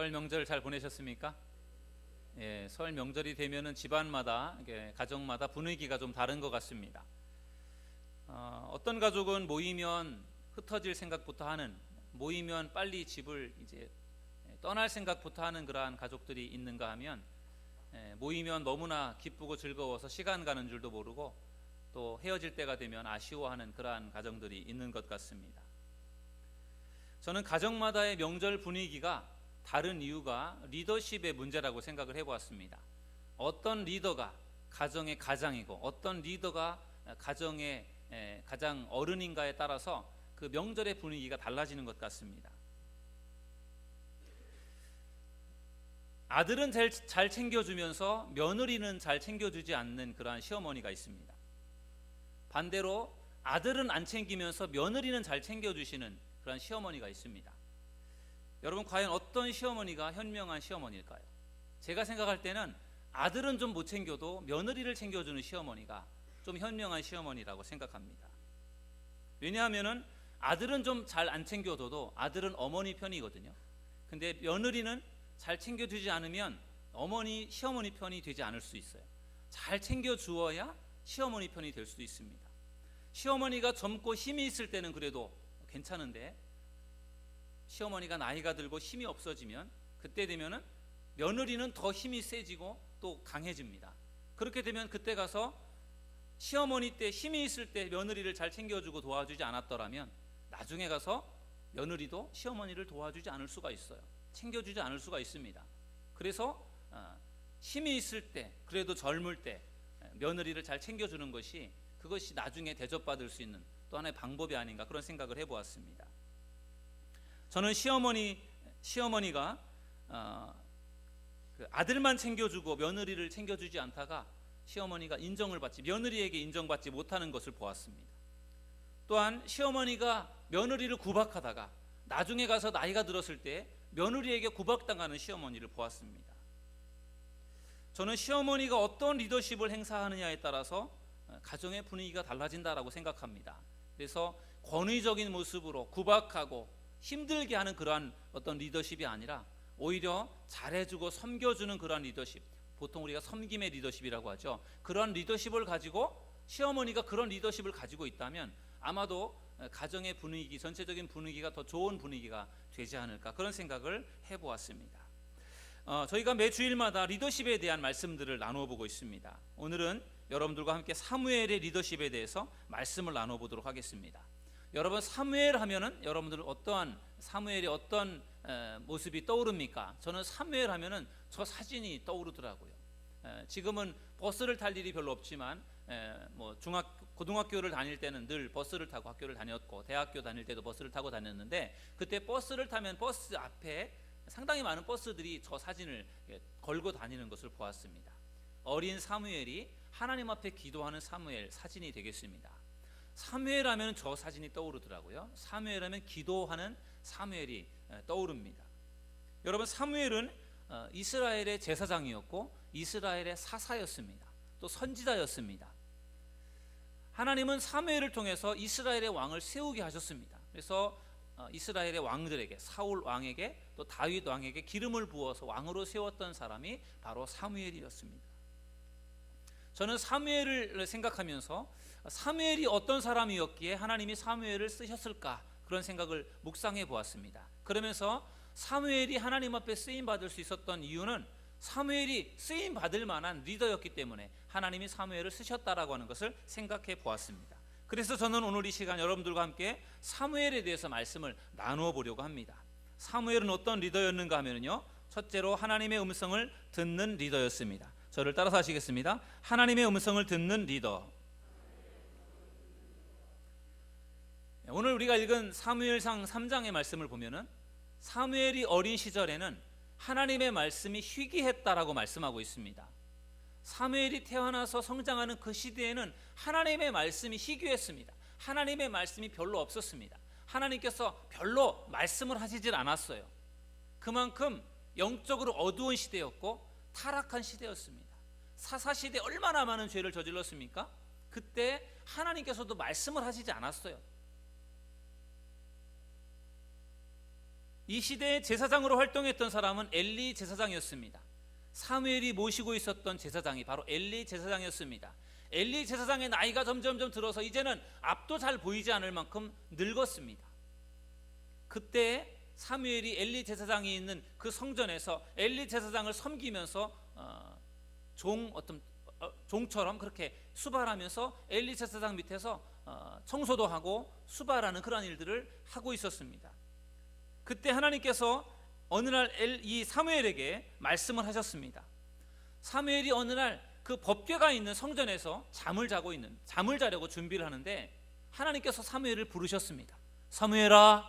설 명절 잘 보내셨습니까? 예, 설 명절이 되면은 집안마다, 가정마다 분위기가 좀 다른 것 같습니다. 어떤 가족은 모이면 흩어질 생각부터 하는, 모이면 빨리 집을 이제 떠날 생각부터 하는 그러한 가족들이 있는가 하면, 모이면 너무나 기쁘고 즐거워서 시간 가는 줄도 모르고 또 헤어질 때가 되면 아쉬워하는 그러한 가정들이 있는 것 같습니다. 저는 가정마다의 명절 분위기가 다른 이유가 리더십의 문제라고 생각을 해보았습니다. 어떤 리더가 가정의 가장이고 어떤 리더가 가정의 가장 어른인가에 따라서 그 명절의 분위기가 달라지는 것 같습니다. 아들은 잘 챙겨주면서 며느리는 잘 챙겨주지 않는 그러한 시어머니가 있습니다. 반대로 아들은 안 챙기면서 며느리는 잘 챙겨주시는 그런 시어머니가 있습니다. 여러분, 과연 어떤 시어머니가 현명한 시어머니일까요? 제가 생각할 때는 아들은 좀 못 챙겨도 며느리를 챙겨주는 시어머니가 좀 현명한 시어머니라고 생각합니다. 왜냐하면 아들은 좀 잘 안 챙겨줘도 아들은 어머니 편이거든요. 근데 며느리는 잘 챙겨주지 않으면 시어머니 편이 되지 않을 수 있어요. 잘 챙겨주어야 시어머니 편이 될 수도 있습니다. 시어머니가 젊고 힘이 있을 때는 그래도 괜찮은데 시어머니가 나이가 들고 힘이 없어지면 그때 되면은 며느리는 더 힘이 세지고 또 강해집니다. 그렇게 되면 그때 가서 시어머니 때 힘이 있을 때 며느리를 잘 챙겨주고 도와주지 않았더라면 나중에 가서 며느리도 시어머니를 도와주지 않을 수가 있어요. 챙겨주지 않을 수가 있습니다. 그래서 힘이 있을 때, 그래도 젊을 때 며느리를 잘 챙겨주는 것이, 그것이 나중에 대접받을 수 있는 또 하나의 방법이 아닌가, 그런 생각을 해보았습니다. 저는 시어머니가 그 아들만 챙겨주고 며느리를 챙겨주지 않다가 시어머니가 며느리에게 인정받지 못하는 것을 보았습니다. 또한 시어머니가 며느리를 구박하다가 나중에 가서 나이가 들었을 때 며느리에게 구박당하는 시어머니를 보았습니다. 저는 시어머니가 어떤 리더십을 행사하느냐에 따라서 가정의 분위기가 달라진다라고 생각합니다. 그래서 권위적인 모습으로 구박하고 힘들게 하는 그러한 어떤 리더십이 아니라 오히려 잘해주고 섬겨주는 그러한 리더십, 보통 우리가 섬김의 리더십이라고 하죠. 그런 리더십을 가지고, 시어머니가 그런 리더십을 가지고 있다면 아마도 가정의 분위기, 전체적인 분위기가 더 좋은 분위기가 되지 않을까, 그런 생각을 해보았습니다. 저희가 매 주일마다 리더십에 대한 말씀들을 나눠보고 있습니다. 오늘은 여러분들과 함께 사무엘의 리더십에 대해서 말씀을 나눠보도록 하겠습니다. 여러분, 사무엘 하면은 여러분들 어떠한, 사무엘이 어떤 모습이 떠오릅니까? 저는 사무엘 하면은 저 사진이 떠오르더라고요. 지금은 버스를 탈 일이 별로 없지만 고등학교를 다닐 때는 늘 버스를 타고 학교를 다녔고, 대학교 다닐 때도 버스를 타고 다녔는데, 그때 버스를 타면 버스 앞에 상당히 많은 버스들이 저 사진을 걸고 다니는 것을 보았습니다. 어린 사무엘이 하나님 앞에 기도하는 사무엘 사진이 되겠습니다. 사무엘 하면 저 사진이 떠오르더라고요. 사무엘 하면 기도하는 사무엘이 떠오릅니다. 여러분, 사무엘은 이스라엘의 제사장이었고 이스라엘의 사사였습니다. 또 선지자였습니다. 하나님은 사무엘을 통해서 이스라엘의 왕을 세우게 하셨습니다. 그래서 이스라엘의 왕들에게, 사울 왕에게 또 다윗 왕에게 기름을 부어서 왕으로 세웠던 사람이 바로 사무엘이었습니다. 저는 사무엘을 생각하면서 사무엘이 어떤 사람이었기에 하나님이 사무엘을 쓰셨을까, 그런 생각을 묵상해 보았습니다. 그러면서 사무엘이 하나님 앞에 쓰임 받을 수 있었던 이유는 사무엘이 쓰임 받을 만한 리더였기 때문에 하나님이 사무엘을 쓰셨다라고 하는 것을 생각해 보았습니다. 그래서 저는 오늘 이 시간 여러분들과 함께 사무엘에 대해서 말씀을 나누어 보려고 합니다. 사무엘은 어떤 리더였는가 하면요, 첫째로 하나님의 음성을 듣는 리더였습니다. 저를 따라서 하시겠습니다. 하나님의 음성을 듣는 리더. 오늘 우리가 읽은 사무엘상 3장의 말씀을 보면은 사무엘이 어린 시절에는 하나님의 말씀이 희귀했다라고 말씀하고 있습니다. 사무엘이 태어나서 성장하는 그 시대에는 하나님의 말씀이 희귀했습니다. 하나님의 말씀이 별로 없었습니다. 하나님께서 별로 말씀을 하시질 않았어요. 그만큼 영적으로 어두운 시대였고 타락한 시대였습니다. 사사시대 얼마나 많은 죄를 저질렀습니까? 그때 하나님께서도 말씀을 하시지 않았어요. 이 시대의 제사장으로 활동했던 사람은 엘리 제사장이었습니다. 사무엘이 모시고 있었던 제사장이 바로 엘리 제사장이었습니다. 엘리 제사장의 나이가 점점점 들어서 이제는 앞도 잘 보이지 않을 만큼 늙었습니다. 그때 사무엘이 엘리 제사장이 있는 그 성전에서 엘리 제사장을 섬기면서 종처럼 그렇게 수발하면서 엘리 제사장 밑에서 청소도 하고 수발하는 그런 일들을 하고 있었습니다. 그때 하나님께서 어느 날 이 사무엘에게 말씀을 하셨습니다. 사무엘이 어느 날 그 법궤가 있는 성전에서 잠을 자려고 준비를 하는데 하나님께서 사무엘을 부르셨습니다. 사무엘아,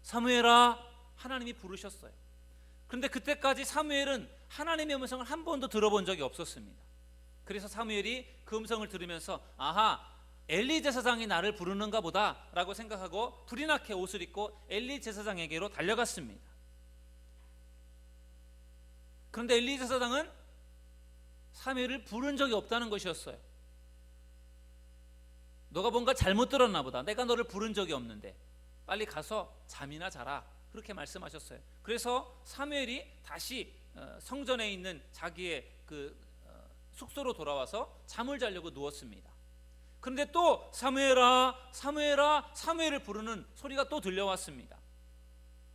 사무엘아, 하나님이 부르셨어요. 그런데 그때까지 사무엘은 하나님의 음성을 한 번도 들어본 적이 없었습니다. 그래서 사무엘이 그 음성을 들으면서 아하, 엘리 제사장이 나를 부르는가 보다 라고 생각하고 불이 나게 옷을 입고 엘리 제사장에게로 달려갔습니다. 그런데 엘리 제사장은 사무엘을 부른 적이 없다는 것이었어요. 너가 뭔가 잘못 들었나 보다. 내가 너를 부른 적이 없는데 빨리 가서 잠이나 자라, 그렇게 말씀하셨어요. 그래서 사무엘이 다시 성전에 있는 자기의 그 숙소로 돌아와서 잠을 자려고 누웠습니다. 그런데 또 사무엘아, 사무엘아, 사무엘을 부르는 소리가 또 들려왔습니다.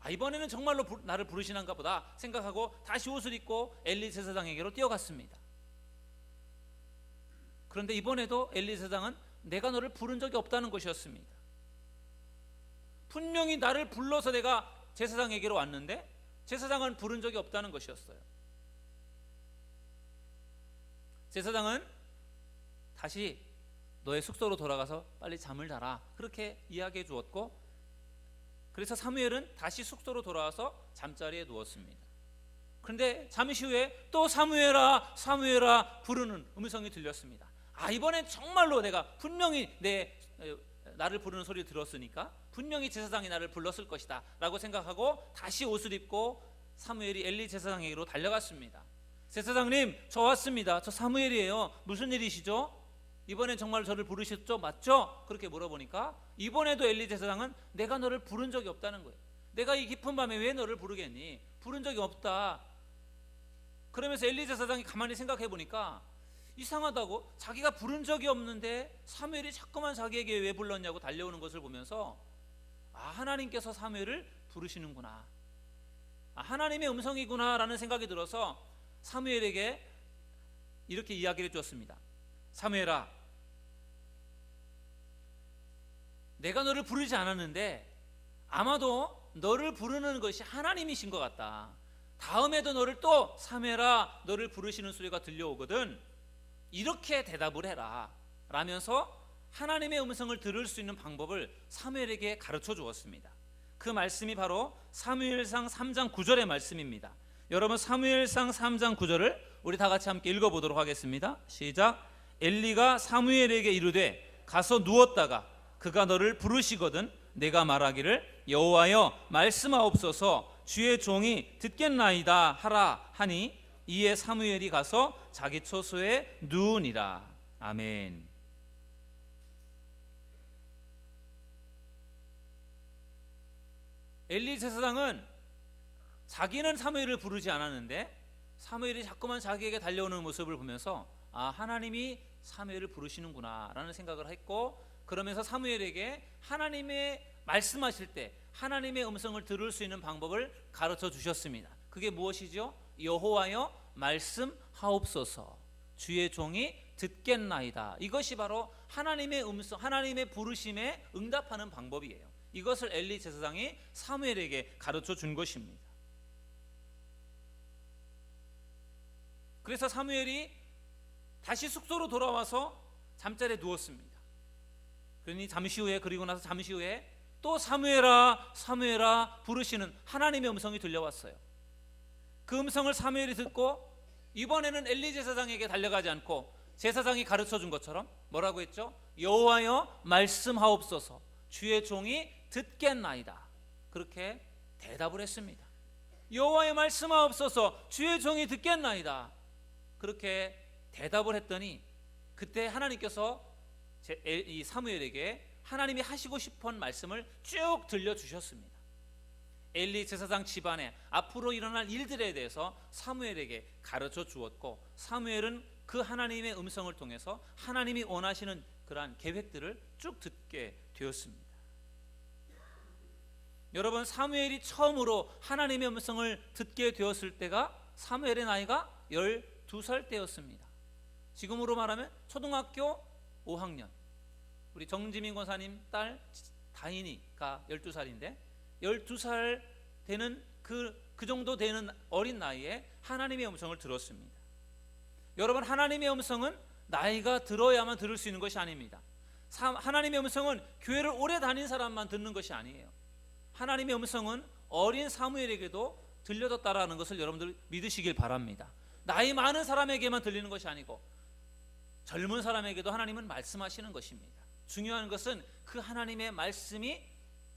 이번에는 정말로 나를 부르시는가 보다 생각하고 다시 옷을 입고 엘리 제사장에게로 뛰어갔습니다. 그런데 이번에도 엘리 제사장은 내가 너를 부른 적이 없다는 것이었습니다. 분명히 나를 불러서 내가 제사장에게로 왔는데 제사장은 부른 적이 없다는 것이었어요. 제사장은 다시 너의 숙소로 돌아가서 빨리 잠을 자라, 그렇게 이야기해 주었고, 그래서 사무엘은 다시 숙소로 돌아와서 잠자리에 누웠습니다. 그런데 잠시 후에 또 사무엘아, 사무엘아 부르는 음성이 들렸습니다. 이번엔 정말로 내가 분명히 나를 부르는 소리를 들었으니까 분명히 제사장이 나를 불렀을 것이다 라고 생각하고 다시 옷을 입고 사무엘이 엘리 제사장에게로 달려갔습니다. 제사장님, 저 왔습니다. 저 사무엘이에요. 무슨 일이시죠? 이번엔 정말 저를 부르셨죠? 맞죠? 그렇게 물어보니까 이번에도 엘리 제사장은 내가 너를 부른 적이 없다는 거예요. 내가 이 깊은 밤에 왜 너를 부르겠니? 부른 적이 없다. 그러면서 엘리 제사장이 가만히 생각해 보니까 이상하다고, 자기가 부른 적이 없는데 사무엘이 자꾸만 자기에게 왜 불렀냐고 달려오는 것을 보면서 하나님께서 사무엘을 부르시는구나, 하나님의 음성이구나 라는 생각이 들어서 사무엘에게 이렇게 이야기를 해줬습니다. 사무엘아, 내가 너를 부르지 않았는데 아마도 너를 부르는 것이 하나님이신 것 같다. 다음에도 너를 또 사무엘아 너를 부르시는 소리가 들려오거든 이렇게 대답을 해라 라면서 하나님의 음성을 들을 수 있는 방법을 사무엘에게 가르쳐 주었습니다. 그 말씀이 바로 사무엘상 3장 9절의 말씀입니다. 여러분, 사무엘상 3장 9절을 우리 다 같이 함께 읽어보도록 하겠습니다. 시작. 엘리가 사무엘에게 이르되 가서 누웠다가 그가 너를 부르시거든 내가 말하기를 여호와여 말씀하옵소서 주의 종이 듣겠나이다 하라 하니 이에 사무엘이 가서 자기 처소에 누우니라. 아멘. 엘리 제사장은 자기는 사무엘을 부르지 않았는데 사무엘이 자꾸만 자기에게 달려오는 모습을 보면서 하나님이 사무엘을 부르시는구나 라는 생각을 했고, 그러면서 사무엘에게 하나님의 말씀하실 때 하나님의 음성을 들을 수 있는 방법을 가르쳐 주셨습니다. 그게 무엇이죠? 여호와여 말씀하옵소서 주의 종이 듣겠나이다. 이것이 바로 하나님의 음성, 하나님의 부르심에 응답하는 방법이에요. 이것을 엘리 제사장이 사무엘에게 가르쳐 준 것입니다. 그래서 사무엘이 다시 숙소로 돌아와서 잠자리에 누웠습니다. 그리고 나서 잠시 후에 또 사무엘아 사무엘아 부르시는 하나님의 음성이 들려왔어요. 그 음성을 사무엘이 듣고 이번에는 엘리 제사장에게 달려가지 않고 제사장이 가르쳐 준 것처럼 뭐라고 했죠? 여호와여 말씀하옵소서 주의 종이 듣겠나이다. 그렇게 대답을 했습니다. 여호와여 말씀하옵소서 주의 종이 듣겠나이다. 그렇게 대답을 했더니 그때 하나님께서 이 사무엘에게 하나님이 하시고 싶은 말씀을 쭉 들려주셨습니다. 엘리 제사장 집안에 앞으로 일어날 일들에 대해서 사무엘에게 가르쳐 주었고, 사무엘은 그 하나님의 음성을 통해서 하나님이 원하시는 그러한 계획들을 쭉 듣게 되었습니다. 여러분, 사무엘이 처음으로 하나님의 음성을 듣게 되었을 때가 사무엘의 나이가 12살 때였습니다. 지금으로 말하면 초등학교 5학년. 우리 정지민 권사님 딸 다인이가 12살인데 12살 되는 그 정도 되는 어린 나이에 하나님의 음성을 들었습니다. 여러분, 하나님의 음성은 나이가 들어야만 들을 수 있는 것이 아닙니다. 하나님의 음성은 교회를 오래 다닌 사람만 듣는 것이 아니에요. 하나님의 음성은 어린 사무엘에게도 들려졌다라는 것을 여러분들 믿으시길 바랍니다. 나이 많은 사람에게만 들리는 것이 아니고 젊은 사람에게도 하나님은 말씀하시는 것입니다. 중요한 것은 그 하나님의 말씀이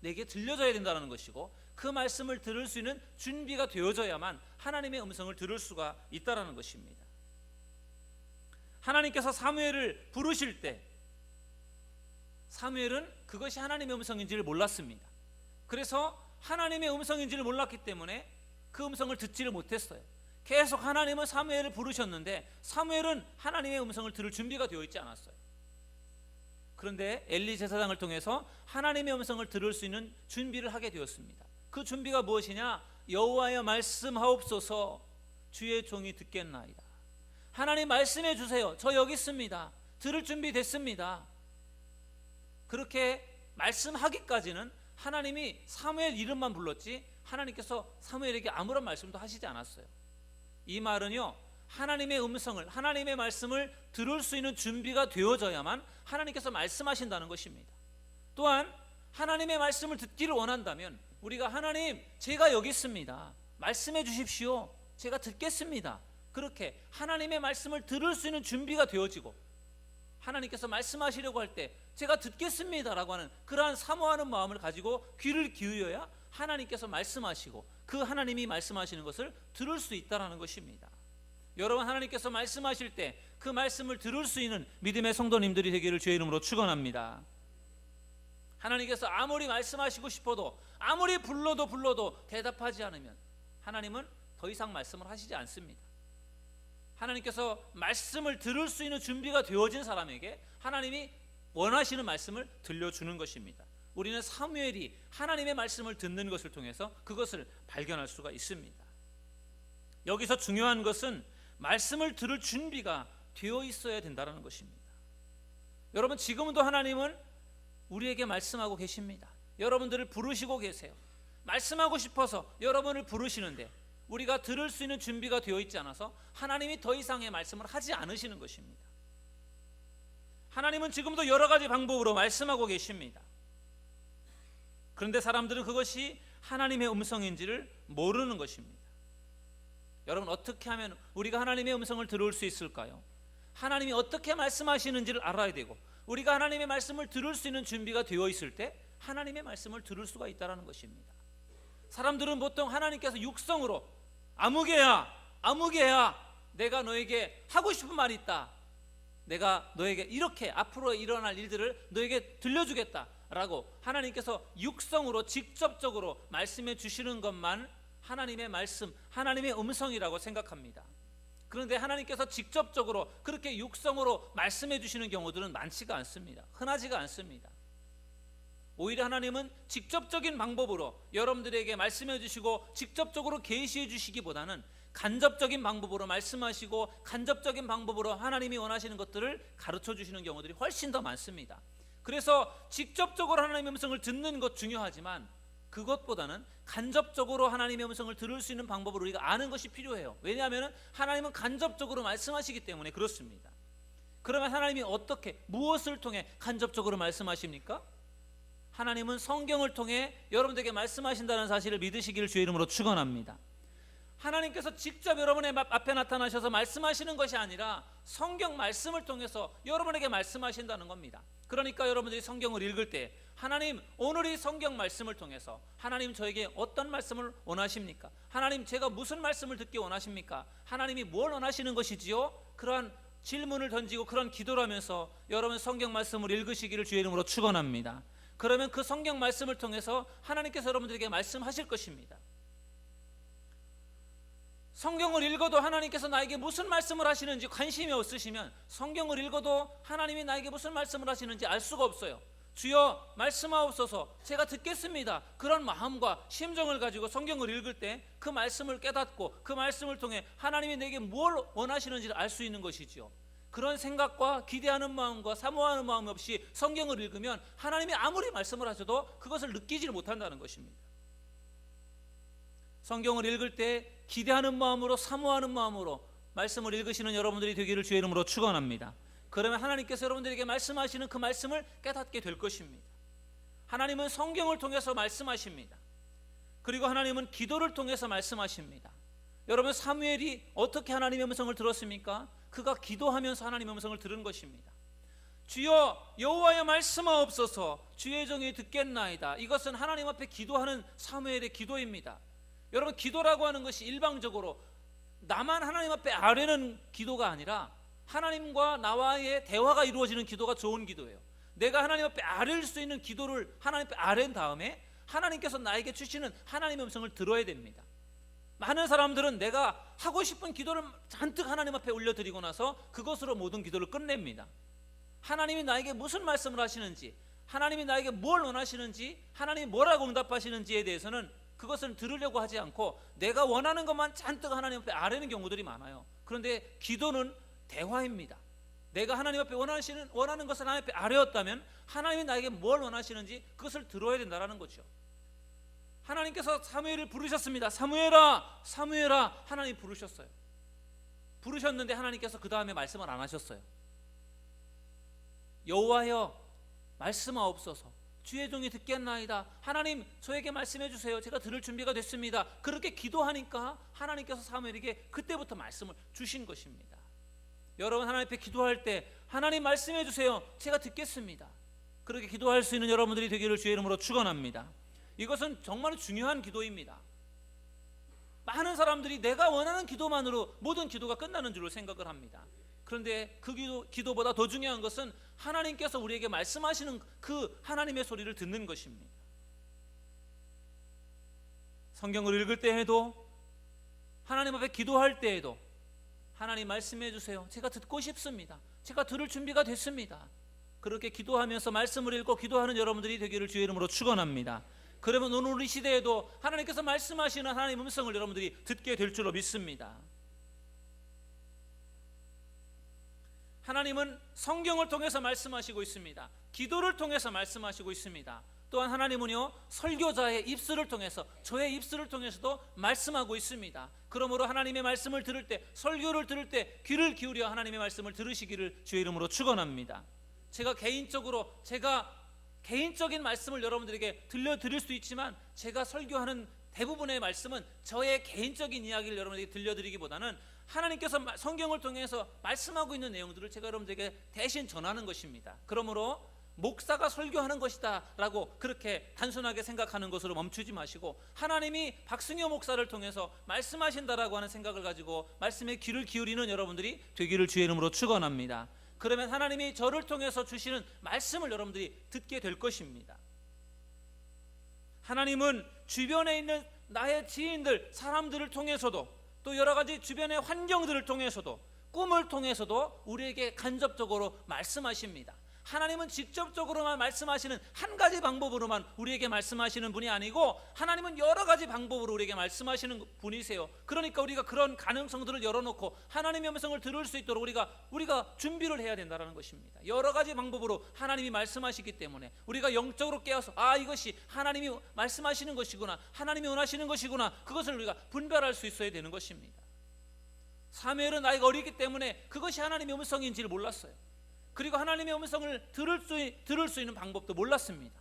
내게 들려져야 된다는 것이고, 그 말씀을 들을 수 있는 준비가 되어져야만 하나님의 음성을 들을 수가 있다는 것입니다. 하나님께서 사무엘을 부르실 때 사무엘은 그것이 하나님의 음성인지를 몰랐습니다. 그래서 하나님의 음성인지를 몰랐기 때문에 그 음성을 듣지를 못했어요. 계속 하나님은 사무엘을 부르셨는데 사무엘은 하나님의 음성을 들을 준비가 되어 있지 않았어요. 그런데 엘리 제사장을 통해서 하나님의 음성을 들을 수 있는 준비를 하게 되었습니다. 그 준비가 무엇이냐? 여호와여 말씀하옵소서, 주의 종이 듣겠나이다. 하나님 말씀해 주세요. 저 여기 있습니다. 들을 준비 됐습니다. 그렇게 말씀하기까지는 하나님이 사무엘 이름만 불렀지 하나님께서 사무엘에게 아무런 말씀도 하시지 않았어요. 이 말은요, 하나님의 음성을, 하나님의 말씀을 들을 수 있는 준비가 되어져야만 하나님께서 말씀하신다는 것입니다. 또한 하나님의 말씀을 듣기를 원한다면 우리가 하나님, 제가 여기 있습니다. 말씀해 주십시오. 제가 듣겠습니다. 그렇게 하나님의 말씀을 들을 수 있는 준비가 되어지고, 하나님께서 말씀하시려고 할 때 제가 듣겠습니다라고 하는 그러한 사모하는 마음을 가지고 귀를 기울여야 하나님께서 말씀하시고 그 하나님이 말씀하시는 것을 들을 수 있다는 것입니다. 여러분, 하나님께서 말씀하실 때 그 말씀을 들을 수 있는 믿음의 성도님들이 되기를 주의 이름으로 축원합니다. 하나님께서 아무리 말씀하시고 싶어도, 아무리 불러도 대답하지 않으면 하나님은 더 이상 말씀을 하시지 않습니다. 하나님께서 말씀을 들을 수 있는 준비가 되어진 사람에게 하나님이 원하시는 말씀을 들려주는 것입니다. 우리는 사무엘이 하나님의 말씀을 듣는 것을 통해서 그것을 발견할 수가 있습니다. 여기서 중요한 것은 말씀을 들을 준비가 되어 있어야 된다는 것입니다. 여러분, 지금도 하나님은 우리에게 말씀하고 계십니다. 여러분들을 부르시고 계세요. 말씀하고 싶어서 여러분을 부르시는데 우리가 들을 수 있는 준비가 되어 있지 않아서 하나님이 더 이상의 말씀을 하지 않으시는 것입니다. 하나님은 지금도 여러 가지 방법으로 말씀하고 계십니다. 그런데 사람들은 그것이 하나님의 음성인지를 모르는 것입니다. 여러분, 어떻게 하면 우리가 하나님의 음성을 들을 수 있을까요? 하나님이 어떻게 말씀하시는지를 알아야 되고, 우리가 하나님의 말씀을 들을 수 있는 준비가 되어 있을 때 하나님의 말씀을 들을 수가 있다는 것입니다. 사람들은 보통 하나님께서 육성으로 아무개야 내가 너에게 하고 싶은 말이 있다, 내가 너에게 이렇게 앞으로 일어날 일들을 너에게 들려주겠다라고 하나님께서 육성으로 직접적으로 말씀해 주시는 것만 하나님의 말씀, 하나님의 음성이라고 생각합니다. 그런데 하나님께서 직접적으로 그렇게 육성으로 말씀해 주시는 경우들은 많지가 않습니다. 흔하지가 않습니다. 오히려 하나님은 직접적인 방법으로 여러분들에게 말씀해 주시고 직접적으로 계시해 주시기보다는 간접적인 방법으로 말씀하시고 간접적인 방법으로 하나님이 원하시는 것들을 가르쳐 주시는 경우들이 훨씬 더 많습니다. 그래서 직접적으로 하나님의 음성을 듣는 것 중요하지만 그것보다는 간접적으로 하나님의 음성을 들을 수 있는 방법을 우리가 아는 것이 필요해요. 왜냐하면 하나님은 간접적으로 말씀하시기 때문에 그렇습니다. 그러면 하나님이 어떻게, 무엇을 통해 간접적으로 말씀하십니까? 하나님은 성경을 통해 여러분들에게 말씀하신다는 사실을 믿으시기를 주의 이름으로 축원합니다. 하나님께서 직접 여러분의 앞에 나타나셔서 말씀하시는 것이 아니라 성경 말씀을 통해서 여러분에게 말씀하신다는 겁니다. 그러니까 여러분들이 성경을 읽을 때 하나님, 오늘 이 성경 말씀을 통해서 하나님 저에게 어떤 말씀을 원하십니까? 하나님, 제가 무슨 말씀을 듣기 원하십니까? 하나님이 뭘 원하시는 것이지요? 그러한 질문을 던지고 그런 기도를 하면서 여러분 성경 말씀을 읽으시기를 주의 이름으로 축원합니다. 그러면 그 성경 말씀을 통해서 하나님께서 여러분들에게 말씀하실 것입니다. 성경을 읽어도 하나님께서 나에게 무슨 말씀을 하시는지 관심이 없으시면 성경을 읽어도 하나님이 나에게 무슨 말씀을 하시는지 알 수가 없어요. 주여 말씀하옵소서, 제가 듣겠습니다. 그런 마음과 심정을 가지고 성경을 읽을 때 그 말씀을 깨닫고 그 말씀을 통해 하나님이 내게 뭘 원하시는지를 알 수 있는 것이지요. 그런 생각과 기대하는 마음과 사모하는 마음 없이 성경을 읽으면 하나님이 아무리 말씀을 하셔도 그것을 느끼지를 못한다는 것입니다. 성경을 읽을 때 기대하는 마음으로, 사모하는 마음으로 말씀을 읽으시는 여러분들이 되기를 주의 이름으로 축원합니다. 그러면 하나님께서 여러분들에게 말씀하시는 그 말씀을 깨닫게 될 것입니다. 하나님은 성경을 통해서 말씀하십니다. 그리고 하나님은 기도를 통해서 말씀하십니다. 여러분, 사무엘이 어떻게 하나님의 음성을 들었습니까? 그가 기도하면서 하나님의 음성을 들은 것입니다. 주여 여호와여 말씀하옵소서, 주의 종이 듣겠나이다. 이것은 하나님 앞에 기도하는 사무엘의 기도입니다. 여러분, 기도라고 하는 것이 일방적으로 나만 하나님 앞에 아뢰는 기도가 아니라 하나님과 나와의 대화가 이루어지는 기도가 좋은 기도예요. 내가 하나님 앞에 아뢰일 수 있는 기도를 하나님 앞에 아뢰인 다음에 하나님께서 나에게 주시는 하나님의 음성을 들어야 됩니다. 많은 사람들은 내가 하고 싶은 기도를 잔뜩 하나님 앞에 올려드리고 나서 그것으로 모든 기도를 끝냅니다. 하나님이 나에게 무슨 말씀을 하시는지, 하나님이 나에게 뭘 원하시는지, 하나님이 뭐라고 응답하시는지에 대해서는 그것을 들으려고 하지 않고 내가 원하는 것만 잔뜩 하나님 앞에 아뢰는 경우들이 많아요. 그런데 기도는 대화입니다. 내가 하나님 앞에 원하는 것을 하나님 앞에 아뢰었다면 하나님이 나에게 뭘 원하시는지 그것을 들어야 된다는 거죠. 하나님께서 사무엘을 부르셨습니다. 사무엘아, 사무엘아, 하나님 부르셨어요. 부르셨는데 하나님께서 그 다음에 말씀을 안 하셨어요. 여호와여 말씀하옵소서, 주의 종이 듣겠나이다. 하나님 저에게 말씀해 주세요. 제가 들을 준비가 됐습니다. 그렇게 기도하니까 하나님께서 사무엘에게 그때부터 말씀을 주신 것입니다. 여러분, 하나님 앞에 기도할 때 하나님 말씀해 주세요. 제가 듣겠습니다. 그렇게 기도할 수 있는 여러분들이 되기를 주의 이름으로 축원합니다. 이것은 정말 중요한 기도입니다. 많은 사람들이 내가 원하는 기도만으로 모든 기도가 끝나는 줄로 생각을 합니다. 그런데 그 기도보다 더 중요한 것은 하나님께서 우리에게 말씀하시는 그 하나님의 소리를 듣는 것입니다. 성경을 읽을 때에도, 하나님 앞에 기도할 때에도 하나님 말씀해 주세요. 제가 듣고 싶습니다. 제가 들을 준비가 됐습니다. 그렇게 기도하면서 말씀을 읽고 기도하는 여러분들이 되기를 주의 이름으로 축원합니다. 그러면 오늘 우리 시대에도 하나님께서 말씀하시는 하나님의 음성을 여러분들이 듣게 될 줄로 믿습니다. 하나님은 성경을 통해서 말씀하시고 있습니다. 기도를 통해서 말씀하시고 있습니다. 또한 하나님은요, 설교자의 입술을 통해서, 저의 입술을 통해서도 말씀하고 있습니다. 그러므로 하나님의 말씀을 들을 때, 설교를 들을 때 귀를 기울여 하나님의 말씀을 들으시기를 주의 이름으로 축원합니다. 제가 개인적인 말씀을 여러분들에게 들려드릴 수 있지만 제가 설교하는 대부분의 말씀은 저의 개인적인 이야기를 여러분에게 들려드리기보다는 하나님께서 성경을 통해서 말씀하고 있는 내용들을 제가 여러분들에게 대신 전하는 것입니다. 그러므로 목사가 설교하는 것이다 라고 그렇게 단순하게 생각하는 것으로 멈추지 마시고, 하나님이 박승효 목사를 통해서 말씀하신다라고 하는 생각을 가지고 말씀에 귀를 기울이는 여러분들이 되기를 주의 이름으로 축원합니다. 그러면 하나님이 저를 통해서 주시는 말씀을 여러분들이 듣게 될 것입니다. 하나님은 주변에 있는 나의 지인들, 사람들을 통해서도, 또 여러 가지 주변의 환경들을 통해서도, 꿈을 통해서도 우리에게 간접적으로 말씀하십니다. 하나님은 직접적으로만 말씀하시는 한 가지 방법으로만 우리에게 말씀하시는 분이 아니고 하나님은 여러 가지 방법으로 우리에게 말씀하시는 분이세요. 그러니까 우리가 그런 가능성들을 열어놓고 하나님의 음성을 들을 수 있도록 우리가 준비를 해야 된다는 것입니다. 여러 가지 방법으로 하나님이 말씀하시기 때문에 우리가 영적으로 깨어서 이것이 하나님이 말씀하시는 것이구나, 하나님이 원하시는 것이구나, 그것을 우리가 분별할 수 있어야 되는 것입니다. 사무엘은 나이가 어리기 때문에 그것이 하나님의 음성인지를 몰랐어요. 그리고 하나님의 음성을 들을 수 있는 방법도 몰랐습니다.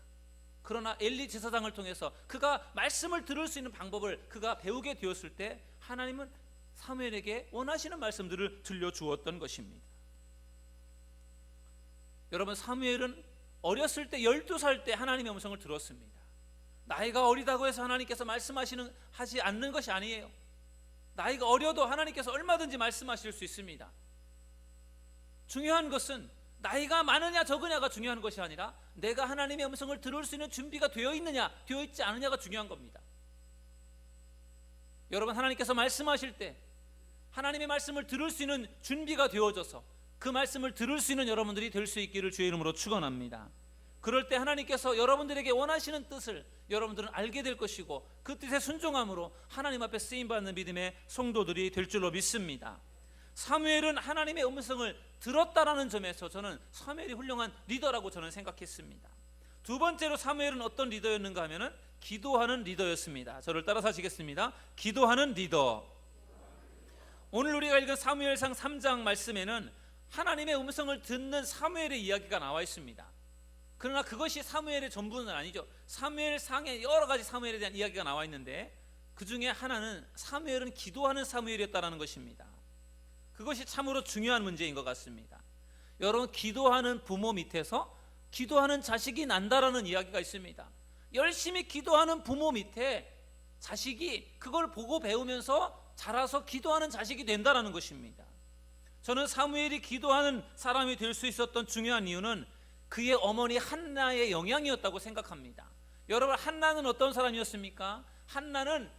그러나 엘리 제사장을 통해서 그가 말씀을 들을 수 있는 방법을 그가 배우게 되었을 때 하나님은 사무엘에게 원하시는 말씀들을 들려주었던 것입니다. 여러분, 사무엘은 어렸을 때 12살 때 하나님의 음성을 들었습니다. 나이가 어리다고 해서 하나님께서 하지 않는 것이 아니에요. 나이가 어려도 하나님께서 얼마든지 말씀하실 수 있습니다. 중요한 것은 나이가 많으냐 적으냐가 중요한 것이 아니라 내가 하나님의 음성을 들을 수 있는 준비가 되어 있느냐 되어 있지 않느냐가 중요한 겁니다. 여러분, 하나님께서 말씀하실 때 하나님의 말씀을 들을 수 있는 준비가 되어져서 그 말씀을 들을 수 있는 여러분들이 될 수 있기를 주의 이름으로 축원합니다. 그럴 때 하나님께서 여러분들에게 원하시는 뜻을 여러분들은 알게 될 것이고 그 뜻에 순종함으로 하나님 앞에 쓰임받는 믿음의 성도들이 될 줄로 믿습니다. 사무엘은 하나님의 음성을 들었다라는 점에서 저는 사무엘이 훌륭한 리더라고 저는 생각했습니다. 두 번째로 사무엘은 어떤 리더였는가 하면은 기도하는 리더였습니다. 저를 따라서 하시겠습니다. 기도하는 리더. 오늘 우리가 읽은 사무엘상 3장 말씀에는 하나님의 음성을 듣는 사무엘의 이야기가 나와 있습니다. 그러나 그것이 사무엘의 전부는 아니죠. 사무엘상에 여러 가지 사무엘에 대한 이야기가 나와 있는데 그 중에 하나는 사무엘은 기도하는 사무엘이었다는 것입니다. 그것이 참으로 중요한 문제인 것 같습니다. 여러분, 기도하는 부모 밑에서 기도하는 자식이 난다라는 이야기가 있습니다. 열심히 기도하는 부모 밑에 자식이 그걸 보고 배우면서 자라서 기도하는 자식이 된다라는 것입니다. 저는 사무엘이 기도하는 사람이 될 수 있었던 중요한 이유는 그의 어머니 한나의 영향이었다고 생각합니다. 여러분, 한나는 어떤 사람이었습니까? 한나는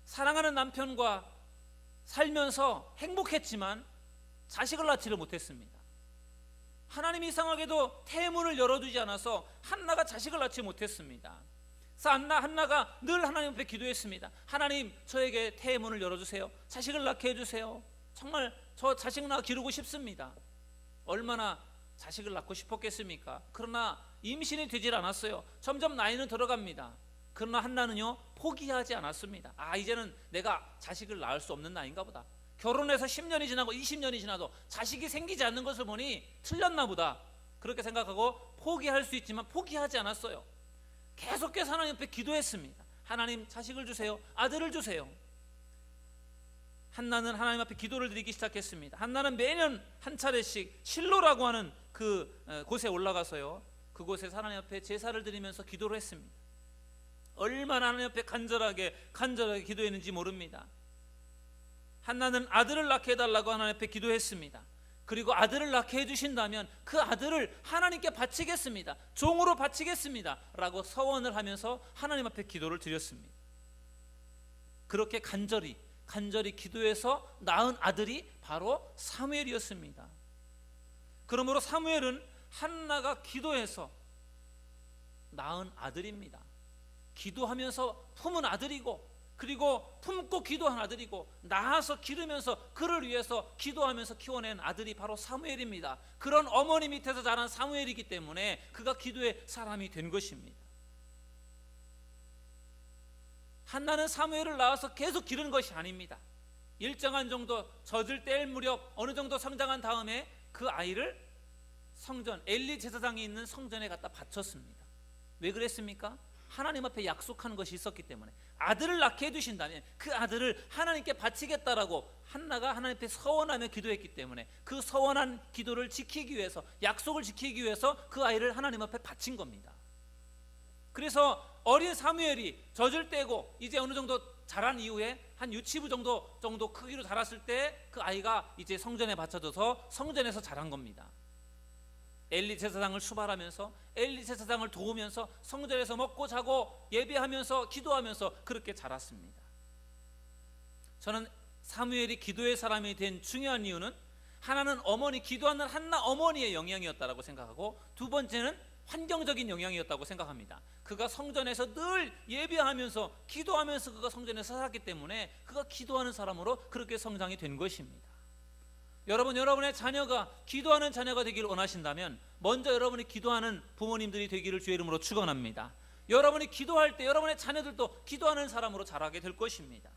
사랑하는 남편과 살면서 행복했지만 자식을 낳지를 못했습니다. 하나님이 이상하게도 태문을 열어두지 않아서 한나가 자식을 낳지 못했습니다. 그래서 한나가 늘 하나님 앞에 기도했습니다. 하나님, 저에게 태문을 열어주세요. 자식을 낳게 해주세요. 정말 저 자식 낳아 기르고 싶습니다. 얼마나 자식을 낳고 싶었겠습니까? 그러나 임신이 되질 않았어요. 점점 나이는 들어갑니다. 그러나 한나는요, 포기하지 않았습니다. 이제는 내가 자식을 낳을 수 없는 나이인가 보다. 결혼해서 10년이 지나고 20년이 지나도 자식이 생기지 않는 것을 보니 틀렸나 보다. 그렇게 생각하고 포기할 수 있지만 포기하지 않았어요. 계속해서 하나님 앞에 기도했습니다. 하나님, 자식을 주세요. 아들을 주세요. 한나는 하나님 앞에 기도를 드리기 시작했습니다. 한나는 매년 한 차례씩 실로라고 하는 그 곳에 올라가서요, 그곳에서 하나님 앞에 제사를 드리면서 기도를 했습니다. 얼마나 하나님 앞에 간절하게 기도했는지 모릅니다. 한나는 아들을 낳게 해달라고 하나님 앞에 기도했습니다. 그리고 아들을 낳게 해주신다면 그 아들을 하나님께 바치겠습니다. 종으로 바치겠습니다 라고 서원을 하면서 하나님 앞에 기도를 드렸습니다. 그렇게 간절히 기도해서 낳은 아들이 바로 사무엘이었습니다. 그러므로 사무엘은 한나가 기도해서 낳은 아들입니다. 기도하면서 품은 아들이고, 그리고 품고 기도한 아들이고, 낳아서 기르면서 그를 위해서 기도하면서 키워낸 아들이 바로 사무엘입니다. 그런 어머니 밑에서 자란 사무엘이기 때문에 그가 기도의 사람이 된 것입니다. 한나는 사무엘을 낳아서 계속 기르는 것이 아닙니다. 일정한 정도 젖을 뗄 무렵 어느 정도 성장한 다음에 그 아이를 성전, 엘리 제사장이 있는 성전에 갖다 바쳤습니다. 왜 그랬습니까? 하나님 앞에 약속한 것이 있었기 때문에. 아들을 낳게 해주신다면 그 아들을 하나님께 바치겠다라고 한나가 하나님 앞에 서원하며 기도했기 때문에 그 서원한 기도를 지키기 위해서, 약속을 지키기 위해서 그 아이를 하나님 앞에 바친 겁니다. 그래서 어린 사무엘이 젖을 떼고 이제 어느 정도 자란 이후에 한 유치부 정도 크기로 자랐을 때 그 아이가 이제 성전에 바쳐져서 성전에서 자란 겁니다. 엘리 제사장을 수발하면서, 엘리 제사장을 도우면서, 성전에서 먹고 자고 예배하면서 기도하면서 그렇게 자랐습니다. 저는 사무엘이 기도의 사람이 된 중요한 이유는 하나는 어머니, 기도하는 한나 어머니의 영향이었다고 생각하고, 두 번째는 환경적인 영향이었다고 생각합니다. 그가 성전에서 늘 예배하면서 기도하면서 그가 성전에서 살았기 때문에 그가 기도하는 사람으로 그렇게 성장이 된 것입니다. 여러분, 여러분의 자녀가 기도하는 자녀가 되기를 원하신다면 먼저 여러분이 기도하는 부모님들이 되기를 주의 이름으로 축원합니다. 여러분이 기도할 때 여러분의 자녀들도 기도하는 사람으로 자라게 될 것입니다.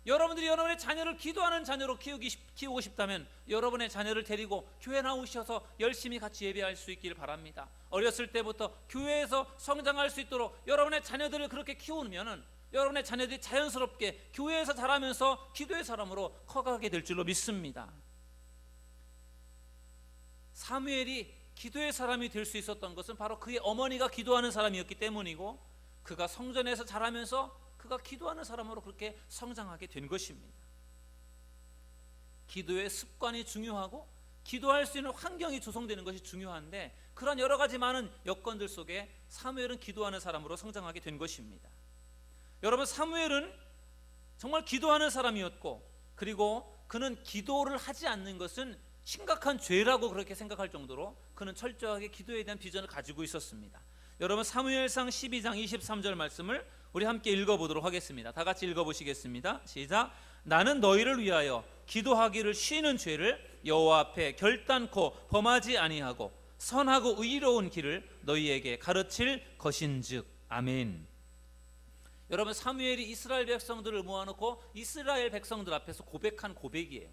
여러분들이 여러분의 자녀를 기도하는 자녀로 키우고 싶다면 여러분의 자녀를 데리고 교회 나오셔서 열심히 같이 예배할 수 있기를 바랍니다. 어렸을 때부터 교회에서 성장할 수 있도록 여러분의 자녀들을 그렇게 키우면 여러분의 자녀들이 자연스럽게 교회에서 자라면서 기도의 사람으로 커가게 될 줄로 믿습니다. 사무엘이 기도의 사람이 될 수 있었던 것은 바로 그의 어머니가 기도하는 사람이었기 때문이고, 그가 성전에서 자라면서 그가 기도하는 사람으로 그렇게 성장하게 된 것입니다. 기도의 습관이 중요하고 기도할 수 있는 환경이 조성되는 것이 중요한데, 그런 여러 가지 많은 여건들 속에 사무엘은 기도하는 사람으로 성장하게 된 것입니다. 여러분, 사무엘은 정말 기도하는 사람이었고, 그리고 그는 기도를 하지 않는 것은 심각한 죄라고 그렇게 생각할 정도로 그는 철저하게 기도에 대한 비전을 가지고 있었습니다. 여러분, 사무엘상 12장 23절 말씀을 우리 함께 읽어보도록 하겠습니다. 다 같이 읽어보시겠습니다. 시작. 나는 너희를 위하여 기도하기를 쉬는 죄를 여호와 앞에 결단코 범하지 아니하고 선하고 의로운 길을 너희에게 가르칠 것인즉. 아멘. 여러분, 사무엘이 이스라엘 백성들을 모아놓고 이스라엘 백성들 앞에서 고백한 고백이에요.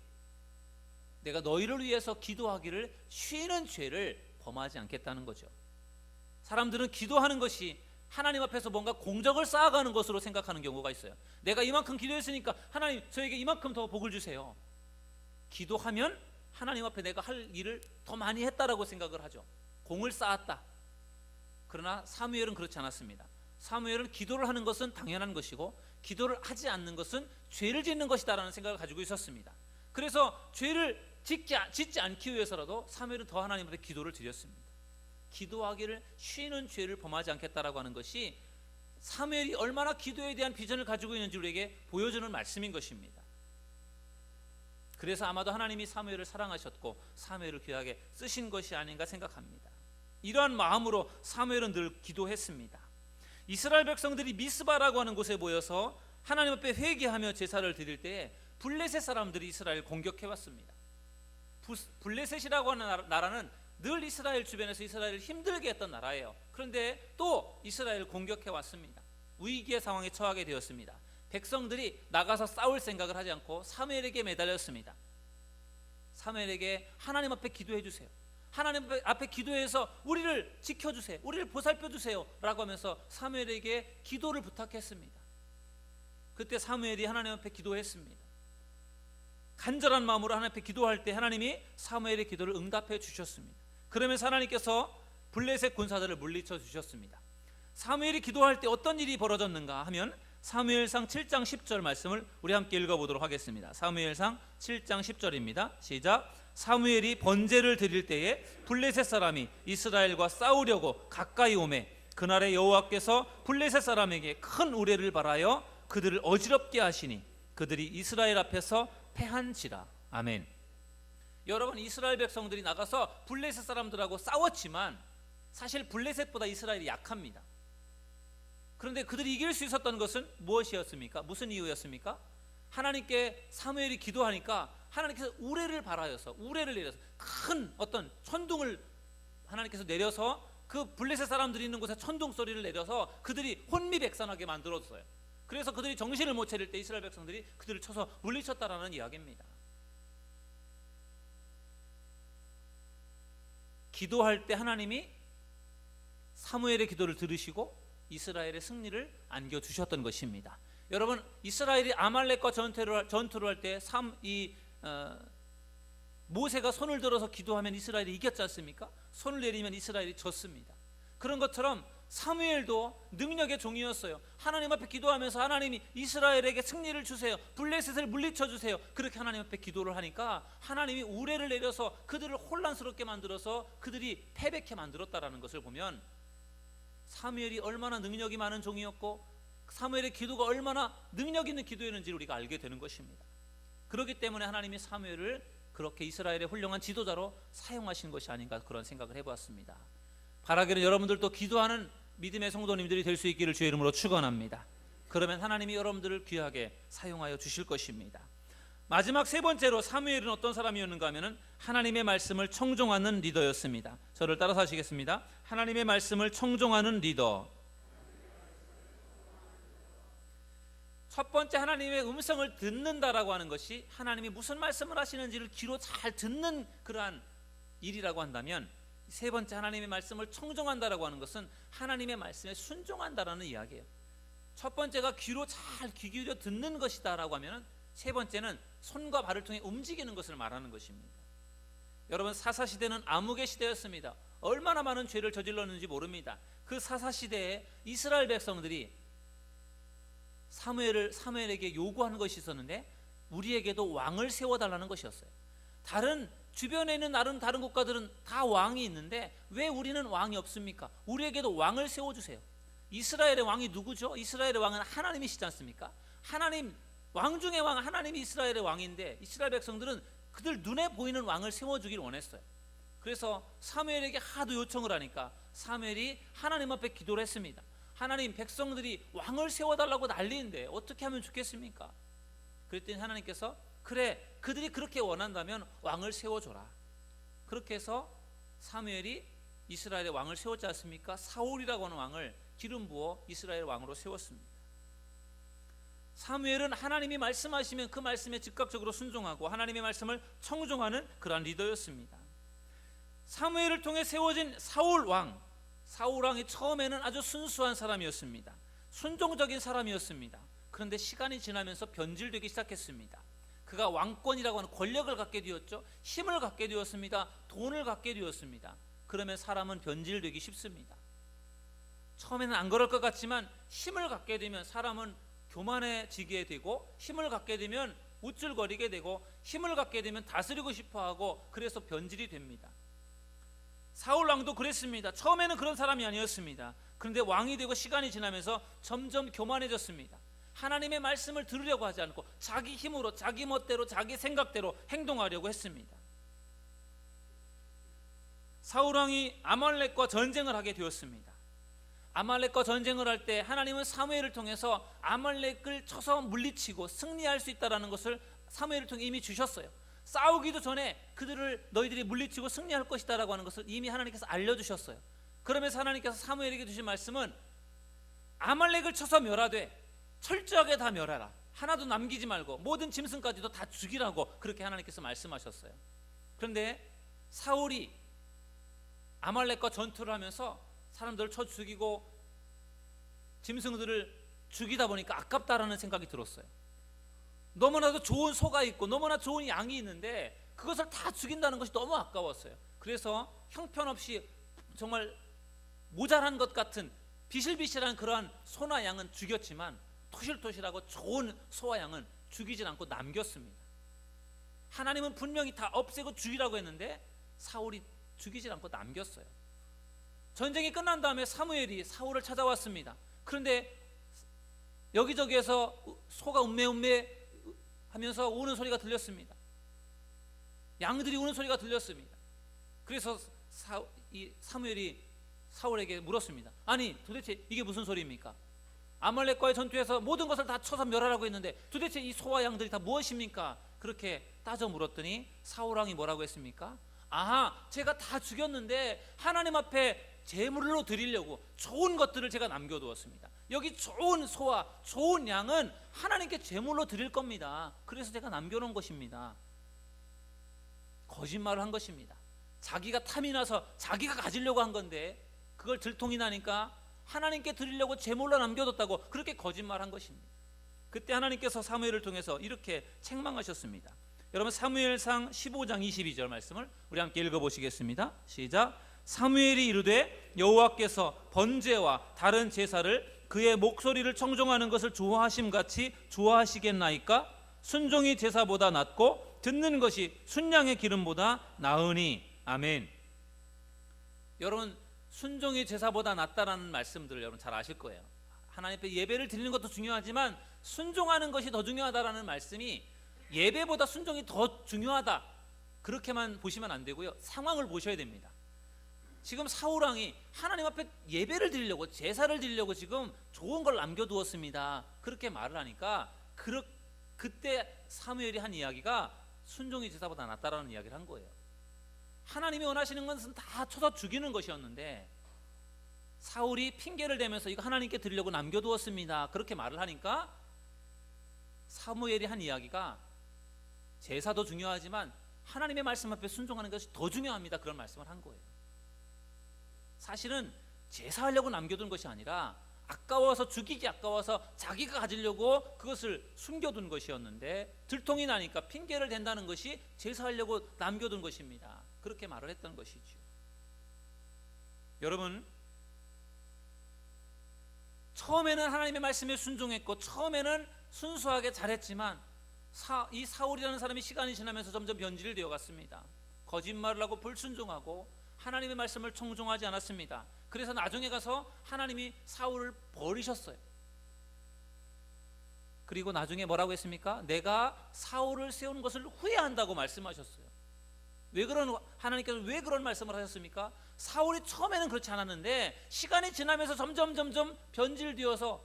내가 너희를 위해서 기도하기를 쉬는 죄를 범하지 않겠다는 거죠. 사람들은 기도하는 것이 하나님 앞에서 뭔가 공적을 쌓아가는 것으로 생각하는 경우가 있어요. 내가 이만큼 기도했으니까 하나님 저에게 이만큼 더 복을 주세요. 기도하면 하나님 앞에 내가 할 일을 더 많이 했다라고 생각을 하죠. 공을 쌓았다. 그러나 사무엘은 그렇지 않았습니다. 사무엘은 기도를 하는 것은 당연한 것이고 기도를 하지 않는 것은 죄를 짓는 것이다라는 생각을 가지고 있었습니다. 그래서 죄를 짓지 않기 위해서라도 사무엘은 더 하나님 앞에 기도를 드렸습니다. 기도하기를 쉬는 죄를 범하지 않겠다라고 하는 것이 사무엘이 얼마나 기도에 대한 비전을 가지고 있는지 우리에게 보여주는 말씀인 것입니다. 그래서 아마도 하나님이 사무엘을 사랑하셨고 사무엘을 귀하게 쓰신 것이 아닌가 생각합니다. 이러한 마음으로 사무엘은 늘 기도했습니다. 이스라엘 백성들이 미스바라고 하는 곳에 모여서 하나님 앞에 회개하며 제사를 드릴 때에 블레셋 사람들이 이스라엘을 공격해 왔습니다. 블레셋이라고 하는 나라는 늘 이스라엘 주변에서 이스라엘을 힘들게 했던 나라예요. 그런데 또 이스라엘을 공격해 왔습니다. 위기의 상황에 처하게 되었습니다. 백성들이 나가서 싸울 생각을 하지 않고 사무엘에게 매달렸습니다. 사무엘에게 하나님 앞에 기도해 주세요. 하나님 앞에 기도해서 우리를 지켜주세요. 우리를 보살펴 주세요 라고 하면서 사무엘에게 기도를 부탁했습니다. 그때 사무엘이 하나님 앞에 기도했습니다. 간절한 마음으로 하나님 앞에 기도할 때 하나님이 사무엘의 기도를 응답해 주셨습니다. 그러면서 하나님께서 블레셋 군사들을 물리쳐 주셨습니다. 사무엘이 기도할 때 어떤 일이 벌어졌는가 하면 사무엘상 7장 10절 말씀을 우리 함께 읽어보도록 하겠습니다. 사무엘상 7장 10절입니다. 시작. 사무엘이 번제를 드릴 때에 블레셋 사람이 이스라엘과 싸우려고 가까이 오매 그날에 여호와께서 블레셋 사람에게 큰 우레를 발하여 그들을 어지럽게 하시니 그들이 이스라엘 앞에서 패한지라. 아멘. 여러분, 이스라엘 백성들이 나가서 블레셋 사람들하고 싸웠지만 사실 블레셋보다 이스라엘이 약합니다. 그런데 그들이 이길 수 있었던 것은 무엇이었습니까? 무슨 이유였습니까? 하나님께 사무엘이 기도하니까 하나님께서 우레를 발하여서 우레를 내려서 큰 어떤 천둥을 하나님께서 내려서 그 블레셋 사람들이 있는 곳에 천둥 소리를 내려서 그들이 혼미백산하게 만들었어요. 그래서 그들이 정신을 못 차릴 때 이스라엘 백성들이 그들을 쳐서 물리쳤다라는 이야기입니다. 기도할 때 하나님이 사무엘의 기도를 들으시고 이스라엘의 승리를 안겨주셨던 것입니다. 여러분, 이스라엘이 아말렉과 전투를 할 때 모세가 손을 들어서 기도하면 이스라엘이 이겼지 않습니까? 손을 내리면 이스라엘이 졌습니다. 그런 것처럼 사무엘도 능력의 종이었어요. 하나님 앞에 기도하면서 하나님이 이스라엘에게 승리를 주세요, 블레셋을 물리쳐 주세요, 그렇게 하나님 앞에 기도를 하니까 하나님이 우레를 내려서 그들을 혼란스럽게 만들어서 그들이 패배케 만들었다라는 것을 보면 사무엘이 얼마나 능력이 많은 종이었고 사무엘의 기도가 얼마나 능력 있는 기도였는지 우리가 알게 되는 것입니다. 그렇기 때문에 하나님이 사무엘을 그렇게 이스라엘의 훌륭한 지도자로 사용하신 것이 아닌가 그런 생각을 해보았습니다. 바라기는 여러분들도 기도하는 믿음의 성도님들이 될 수 있기를 주의 이름으로 축원합니다. 그러면 하나님이 여러분들을 귀하게 사용하여 주실 것입니다. 마지막 세 번째로 사무엘은 어떤 사람이었는가 하면은 하나님의 말씀을 청종하는 리더였습니다. 저를 따라서 하시겠습니다. 하나님의 말씀을 청종하는 리더. 첫 번째, 하나님의 음성을 듣는다라고 하는 것이 하나님이 무슨 말씀을 하시는지를 귀로 잘 듣는 그러한 일이라고 한다면, 세 번째 하나님의 말씀을 청종한다라고 하는 것은 하나님의 말씀에 순종한다라는 이야기예요. 첫 번째가 귀로 잘 귀 기울여 듣는 것이다라고 하면 세 번째는 손과 발을 통해 움직이는 것을 말하는 것입니다. 여러분, 사사시대는 암흑의 시대였습니다. 얼마나 많은 죄를 저질렀는지 모릅니다. 그 사사시대에 이스라엘 백성들이 사무엘에게 요구하는 것이 있었는데 우리에게도 왕을 세워달라는 것이었어요. 다른 주변에 있는 다른 국가들은 다 왕이 있는데 왜 우리는 왕이 없습니까? 우리에게도 왕을 세워주세요. 이스라엘의 왕이 누구죠? 이스라엘의 왕은 하나님이시지 않습니까? 하나님, 왕 중의 왕 하나님이 이스라엘의 왕인데 이스라엘 백성들은 그들 눈에 보이는 왕을 세워주기를 원했어요. 그래서 사무엘에게 하도 요청을 하니까 사무엘이 하나님 앞에 기도를 했습니다. 하나님, 백성들이 왕을 세워달라고 난리인데 어떻게 하면 좋겠습니까? 그랬더니 하나님께서 그래, 그들이 그렇게 원한다면 왕을 세워줘라. 그렇게 해서 사무엘이 이스라엘의 왕을 세웠지 않습니까? 사울이라고 하는 왕을 기름 부어 이스라엘 왕으로 세웠습니다. 사무엘은 하나님이 말씀하시면 그 말씀에 즉각적으로 순종하고 하나님의 말씀을 청종하는 그러한 리더였습니다. 사무엘을 통해 세워진 사울 왕이 처음에는 아주 순수한 사람이었습니다. 순종적인 사람이었습니다. 그런데 시간이 지나면서 변질되기 시작했습니다. 그가 왕권이라고 하는 권력을 갖게 되었죠. 힘을 갖게 되었습니다. 돈을 갖게 되었습니다. 그러면 사람은 변질되기 쉽습니다. 처음에는 안 그럴 것 같지만 힘을 갖게 되면 사람은 교만해지게 되고, 힘을 갖게 되면 우쭐거리게 되고, 힘을 갖게 되면 다스리고 싶어하고, 그래서 변질이 됩니다. 사울 왕도 그랬습니다. 처음에는 그런 사람이 아니었습니다. 그런데 왕이 되고 시간이 지나면서 점점 교만해졌습니다. 하나님의 말씀을 들으려고 하지 않고 자기 힘으로, 자기 멋대로, 자기 생각대로 행동하려고 했습니다. 사울 왕이 아말렉과 전쟁을 하게 되었습니다. 아말렉과 전쟁을 할 때 하나님은 사무엘을 통해서 아말렉을 쳐서 물리치고 승리할 수 있다는 것을 사무엘을 통해 이미 주셨어요. 싸우기도 전에 그들을 너희들이 물리치고 승리할 것이다 라고 하는 것을 이미 하나님께서 알려주셨어요. 그러면서 하나님께서 사무엘에게 주신 말씀은 아말렉을 쳐서 멸하되 철저하게 다 멸하라, 하나도 남기지 말고 모든 짐승까지도 다 죽이라고 그렇게 하나님께서 말씀하셨어요. 그런데 사울이 아말렉과 전투를 하면서 사람들을 쳐 죽이고 짐승들을 죽이다 보니까 아깝다라는 생각이 들었어요. 너무나도 좋은 소가 있고 너무나 좋은 양이 있는데 그것을 다 죽인다는 것이 너무 아까웠어요. 그래서 형편없이 정말 모자란 것 같은 비실비실한 그러한 소나 양은 죽였지만 토실토실하고 좋은 소와 양은 죽이질 않고 남겼습니다. 하나님은 분명히 다 없애고 죽이라고 했는데 사울이 죽이질 않고 남겼어요. 전쟁이 끝난 다음에 사무엘이 사울을 찾아왔습니다. 그런데 여기저기에서 소가 음메음메 하면서 우는 소리가 들렸습니다. 양들이 우는 소리가 들렸습니다. 그래서 사무엘이 사울에게 물었습니다. 아니, 도대체 이게 무슨 소리입니까? 아말렉과의 전투에서 모든 것을 다 쳐서 멸하라고 했는데 도대체 이 소와 양들이 다 무엇입니까? 그렇게 따져 물었더니 사울 왕이 뭐라고 했습니까? 아하, 제가 다 죽였는데 하나님 앞에 제물로 드리려고 좋은 것들을 제가 남겨두었습니다. 여기 좋은 소와 좋은 양은 하나님께 제물로 드릴 겁니다. 그래서 제가 남겨놓은 것입니다. 거짓말을 한 것입니다. 자기가 탐이 나서 자기가 가지려고 한 건데 그걸 들통이 나니까 하나님께 드리려고 제물로 남겨뒀다고 그렇게 거짓말한 것입니다. 그때 하나님께서 사무엘을 통해서 이렇게 책망하셨습니다. 여러분, 사무엘상 15장 22절 말씀을 우리 함께 읽어보시겠습니다. 시작. 사무엘이 이르되 여호와께서 번제와 다른 제사를 그의 목소리를 청종하는 것을 좋아하심같이 좋아하시겠나이까? 순종이 제사보다 낫고 듣는 것이 순양의 기름보다 나으니. 아멘. 여러분, 순종이 제사보다 낫다라는 말씀들을 여러분 잘 아실 거예요. 하나님 앞에 예배를 드리는 것도 중요하지만 순종하는 것이 더 중요하다라는 말씀이 예배보다 순종이 더 중요하다, 그렇게만 보시면 안 되고요. 상황을 보셔야 됩니다. 지금 사울 왕이 하나님 앞에 예배를 드리려고, 제사를 드리려고 지금 좋은 걸 남겨두었습니다. 그렇게 말을 하니까 그때 사무엘이 한 이야기가 순종이 제사보다 낫다라는 이야기를 한 거예요. 하나님이 원하시는 것은 다 쳐서 죽이는 것이었는데 사울이 핑계를 대면서 이거 하나님께 드리려고 남겨두었습니다. 그렇게 말을 하니까 사무엘이 한 이야기가 제사도 중요하지만 하나님의 말씀 앞에 순종하는 것이 더 중요합니다. 그런 말씀을 한 거예요. 사실은 제사하려고 남겨둔 것이 아니라 아까워서, 죽이기 아까워서 자기가 가지려고 그것을 숨겨둔 것이었는데 들통이 나니까 핑계를 댄다는 것이 제사하려고 남겨둔 것입니다. 그렇게 말을 했던 것이죠. 여러분, 처음에는 하나님의 말씀에 순종했고 처음에는 순수하게 잘했지만 이 사울이라는 사람이 시간이 지나면서 점점 변질이 되어 갔습니다. 거짓말을 하고 불순종하고 하나님의 말씀을 청종하지 않았습니다. 그래서 나중에 가서 하나님이 사울을 버리셨어요. 그리고 나중에 뭐라고 했습니까? 내가 사울을 세운 것을 후회한다고 말씀하셨어요. 하나님께서 왜 그런 말씀을 하셨습니까? 사울이 처음에는 그렇지 않았는데 시간이 지나면서 점점 변질되어서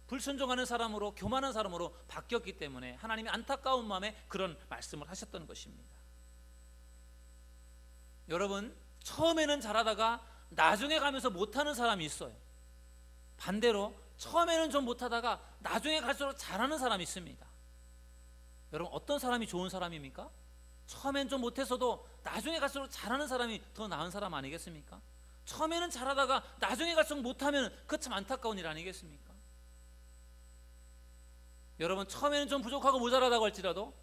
불순종하는 사람으로, 교만한 사람으로 바뀌었기 때문에 하나님이 안타까운 마음에 그런 말씀을 하셨던 것입니다. 여러분, 처음에는 잘하다가 나중에 가면서 못하는 사람이 있어요. 반대로 처음에는 좀 못하다가 나중에 갈수록 잘하는 사람이 있습니다. 여러분, 어떤 사람이 좋은 사람입니까? 처음엔 좀 못했어도 나중에 갈수록 잘하는 사람이 더 나은 사람 아니겠습니까? 처음에는 잘하다가 나중에 갈수록 못하면 그거 참 안타까운 일 아니겠습니까? 여러분, 처음에는 좀 부족하고 모자라다고 할지라도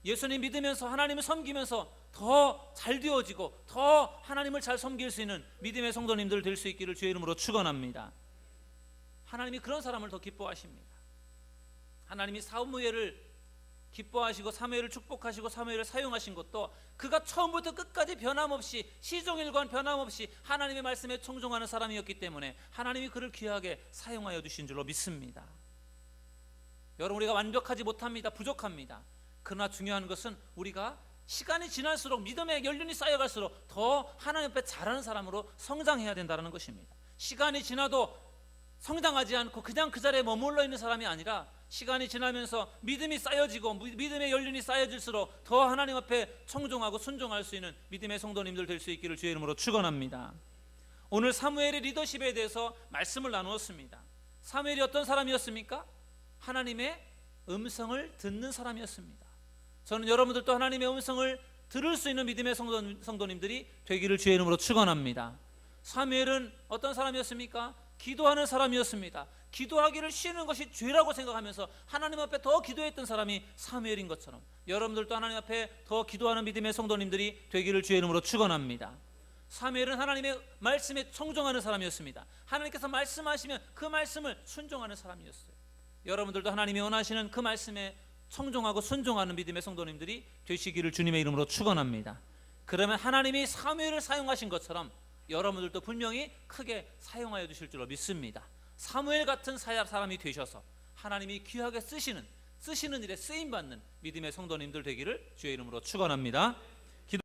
예수님 믿으면서 하나님을 섬기면서 더 잘 되어지고 더 하나님을 잘 섬길 수 있는 믿음의 성도님들 될 수 있기를 주의 이름으로 축원합니다. 하나님이 그런 사람을 더 기뻐하십니다. 하나님이 사무엘을 기뻐하시고 사무엘을 축복하시고 사무엘을 사용하신 것도 그가 처음부터 끝까지 변함없이 시종일관 변함없이 하나님의 말씀에 청종하는 사람이었기 때문에 하나님이 그를 귀하게 사용하여 주신 줄로 믿습니다. 여러분, 우리가 완벽하지 못합니다. 부족합니다. 그러나 중요한 것은 우리가 시간이 지날수록 믿음의 연륜이 쌓여갈수록 더 하나님 앞에 잘하는 사람으로 성장해야 된다는 것입니다. 시간이 지나도 성장하지 않고 그냥 그 자리에 머물러 있는 사람이 아니라 시간이 지나면서 믿음이 쌓여지고 믿음의 연륜이 쌓여질수록 더 하나님 앞에 청종하고 순종할 수 있는 믿음의 성도님들 될 수 있기를 주의 이름으로 축원합니다. 오늘 사무엘의 리더십에 대해서 말씀을 나누었습니다. 사무엘이 어떤 사람이었습니까? 하나님의 음성을 듣는 사람이었습니다. 저는 여러분들도 하나님의 음성을 들을 수 있는 믿음의 성도님들이 되기를 주의 이름으로 축원합니다. 사무엘은 어떤 사람이었습니까? 기도하는 사람이었습니다. 기도하기를 쉬는 것이 죄라고 생각하면서 하나님 앞에 더 기도했던 사람이 사무엘인 것처럼 여러분들도 하나님 앞에 더 기도하는 믿음의 성도님들이 되기를 주의 이름으로 축원합니다. 사무엘은 하나님의 말씀에 청종하는 사람이었습니다. 하나님께서 말씀하시면 그 말씀을 순종하는 사람이었어요. 여러분들도 하나님이 원하시는 그 말씀에 청종하고 순종하는 믿음의 성도님들이 되시기를 주님의 이름으로 축원합니다. 그러면 하나님이 사무엘을 사용하신 것처럼 여러분들도 분명히 크게 사용하여 주실 줄로 믿습니다. 사무엘 같은 사람이 되셔서 하나님이 귀하게 쓰시는 일에 쓰임받는 믿음의 성도님들 되기를 주의 이름으로 축원합니다.